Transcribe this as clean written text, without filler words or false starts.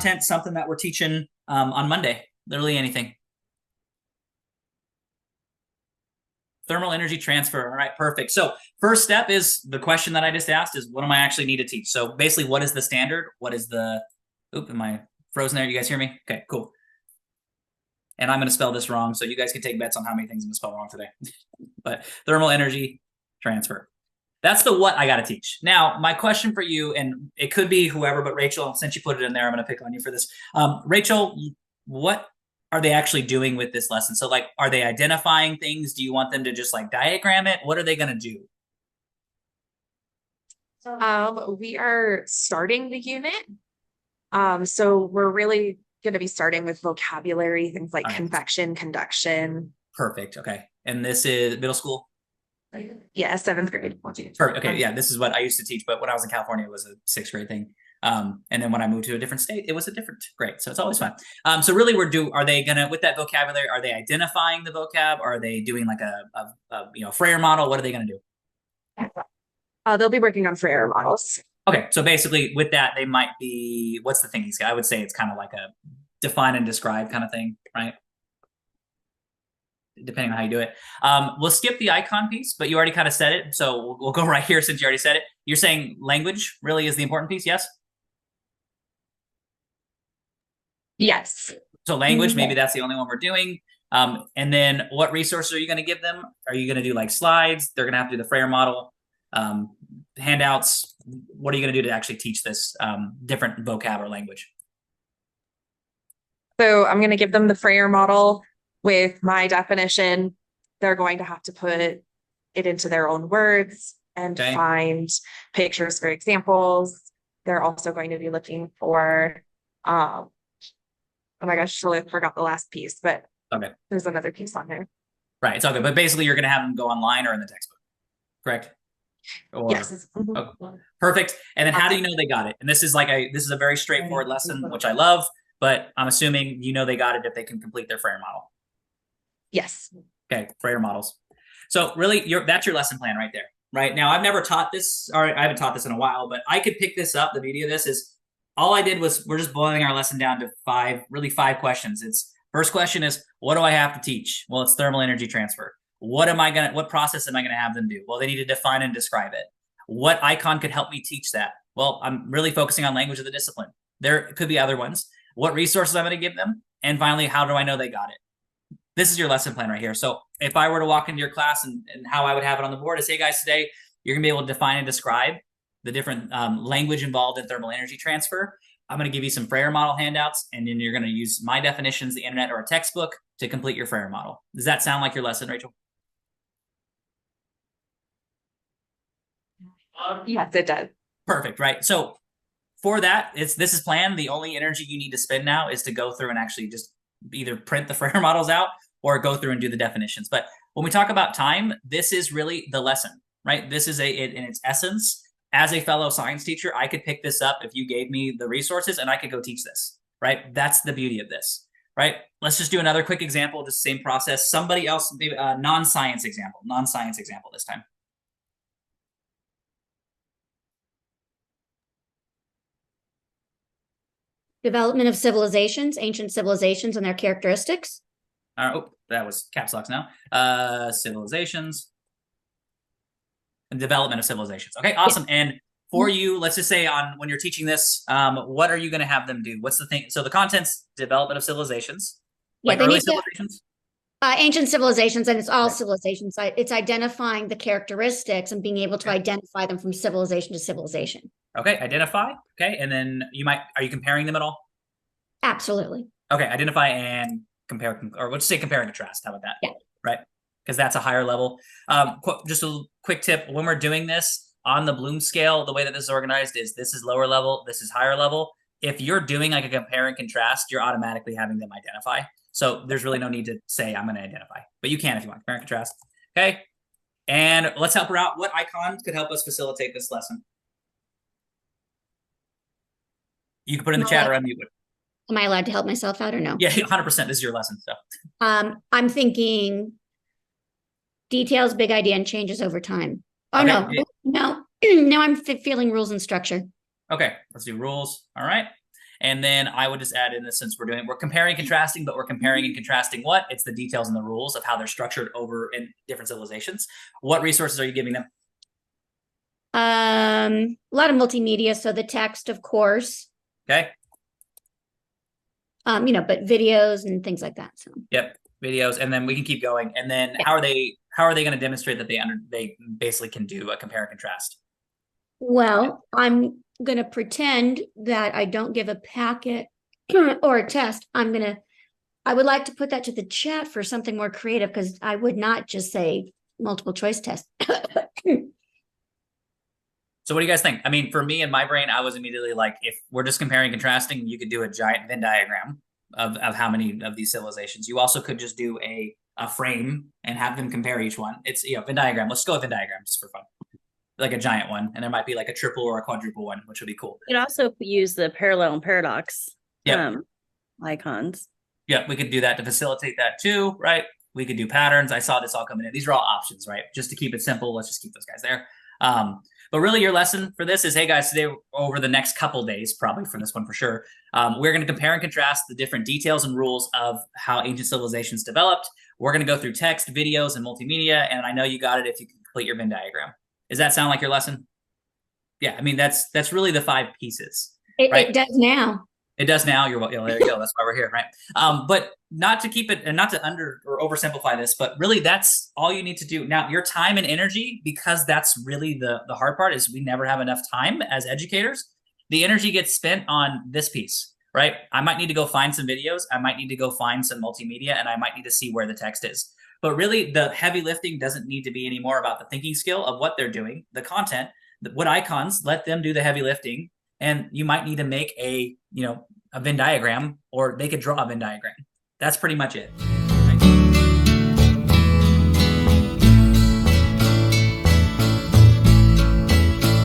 content, something that we're teaching on Monday, literally anything. Thermal energy transfer. All right, perfect. So first step is the question that I just asked is what am I actually need to teach? So basically, what is the standard? What is the, am I frozen there? You guys hear me? Okay, cool. And I'm going to spell this wrong, so you guys can take bets on how many things I'm going to spell wrong today. But thermal energy transfer. That's the what I got to teach. Now, my question for you, and it could be whoever, but Rachel, since you put it in there, I'm going to pick on you for this. Rachel, what are they actually doing with this lesson? So like, are they identifying things? Do you want them to just like diagram it? What are they going to do? We are starting the unit. So we're really going to be starting with vocabulary, things like convection, conduction. Perfect. Okay. And this is middle school? Yeah, 7th grade. Perfect. Okay. Yeah, this is what I used to teach, but when I was in California, it was a 6th grade thing. And then when I moved to a different state, it was a different grade. So it's always fun. So really are they gonna, with that vocabulary, are they identifying the vocab? Or are they doing like a Frayer model? What are they gonna do? They'll be working on Frayer models. Okay. So basically with that, they might be, what's the thing? I would say it's kind of like a define and describe kind of thing, right? Depending on how you do it. We'll skip the icon piece, but you already kind of said it. So we'll go right here since you already said it. You're saying language really is the important piece, yes? Yes. So language, maybe that's the only one we're doing. And then what resources are you going to give them? Are you going to do like slides? They're going to have to do the Frayer model, handouts. What are you going to do to actually teach this different vocab or language? So I'm going to give them the Frayer model with my definition. They're going to have to put it into their own words and find pictures for examples. They're also going to be looking for, oh my gosh, I forgot the last piece, but there's another piece on there. Right, it's all good. But basically you're going to have them go online or in the textbook, correct? Yes. Perfect. And then how do you know they got it? And this is a very straightforward lesson, which I love, but I'm assuming they got it if they can complete their Frayer model. Yes. Okay, Frayer models. So really, that's your lesson plan right there. Right now, I've never taught this, or I haven't taught this in a while, but I could pick this up. The beauty of this is all I did was we're just boiling our lesson down to five questions. It's first question is, what do I have to teach? Well, it's thermal energy transfer. What process am I going to have them do? Well, they need to define and describe it. What icon could help me teach that? Well, I'm really focusing on language of the discipline. There could be other ones. What resources I'm going to give them? And finally, how do I know they got it? This is your lesson plan right here. So if I were to walk into your class and how I would have it on the board is, hey guys, today you're gonna be able to define and describe the different language involved in thermal energy transfer. I'm gonna give you some Frayer model handouts, and then you're gonna use my definitions, the internet, or a textbook to complete your Frayer model. Does that sound like your lesson, Rachel? Yes, it does. Perfect, right? So for that, this is planned. The only energy you need to spend now is to go through and actually just either print the Frayer models out or go through and do the definitions. But when we talk about time, this is really the lesson, right? This is in its essence. As a fellow science teacher, I could pick this up if you gave me the resources and I could go teach this, right? That's the beauty of this, right? Let's just do another quick example, just same process. Somebody else, maybe a non-science example this time. Development of civilizations, ancient civilizations and their characteristics. Oh, that was caps locks now. Civilizations. And development of civilizations. Okay, awesome. And for you, let's just say when you're teaching this, what are you going to have them do? What's the thing? So the content's development of civilizations. Yeah, like early civilizations? Ancient civilizations, and it's all civilizations. It's identifying the characteristics and being able to identify them from civilization to civilization. Okay, identify. Okay, and then are you comparing them at all? Absolutely. Okay, identify and compare, or let's say compare and contrast. How about that? Yeah. Right, because that's a higher level. Just a quick tip: when we're doing this on the Bloom scale, the way that this is organized is this is lower level, this is higher level. If you're doing like a compare and contrast, you're automatically having them identify. So there's really no need to say I'm going to identify, but you can if you want. Compare and contrast. Okay, and let's help her out. What icons could help us facilitate this lesson? You can put in the chat or unmute it. Am I allowed to help myself out or no? Yeah, 100%. This is your lesson. So I'm thinking details, big idea, and changes over time. Oh, okay. No, I'm feeling rules and structure. Okay, let's do rules. All right. And then I would just add in this, since we're comparing and contrasting, but we're comparing and contrasting what? It's the details and the rules of how they're structured over in different civilizations. What resources are you giving them? A lot of multimedia. So the text, of course, Okay. But videos and things like that. So Yep. Videos. And then we can keep going. And then how are they going to demonstrate that they basically can do a compare and contrast? well, I'm going to pretend that I don't give a packet or a test. I would like to put that to the chat for something more creative, because I would not just say multiple choice test. So what do you guys think? I mean, for me in my brain, I was immediately like, if we're just comparing and contrasting, you could do a giant Venn diagram of how many of these civilizations. You also could just do a frame and have them compare each one. It's, Venn diagram. Let's go with Venn diagram just for fun. Like a giant one. And there might be like a triple or a quadruple one, which would be cool. You could also use the parallel and paradox icons. Yeah, we could do that to facilitate that too, right? We could do patterns. I saw this all coming in. These are all options, right? Just to keep it simple, let's just keep those guys there. But really your lesson for this is, hey guys, today over the next couple days, probably for this one for sure, we're going to compare and contrast the different details and rules of how ancient civilizations developed. We're going to go through text, videos, and multimedia. And I know you got it if you can complete your Venn diagram. Does that sound like your lesson? Yeah, I mean, that's really the 5 pieces. Right? It does now. It does now. There you go. That's why we're here, right? But not to keep it and not to under or oversimplify this, but really that's all you need to do. Now, your time and energy, because that's really the hard part, is we never have enough time as educators. The energy gets spent on this piece, right? I might need to go find some videos. I might need to go find some multimedia, and I might need to see where the text is. But really, the heavy lifting doesn't need to be anymore about the thinking skill of what they're doing, the content, what icons, let them do the heavy lifting. And you might need to make a Venn diagram, or they could draw a Venn diagram. That's pretty much it.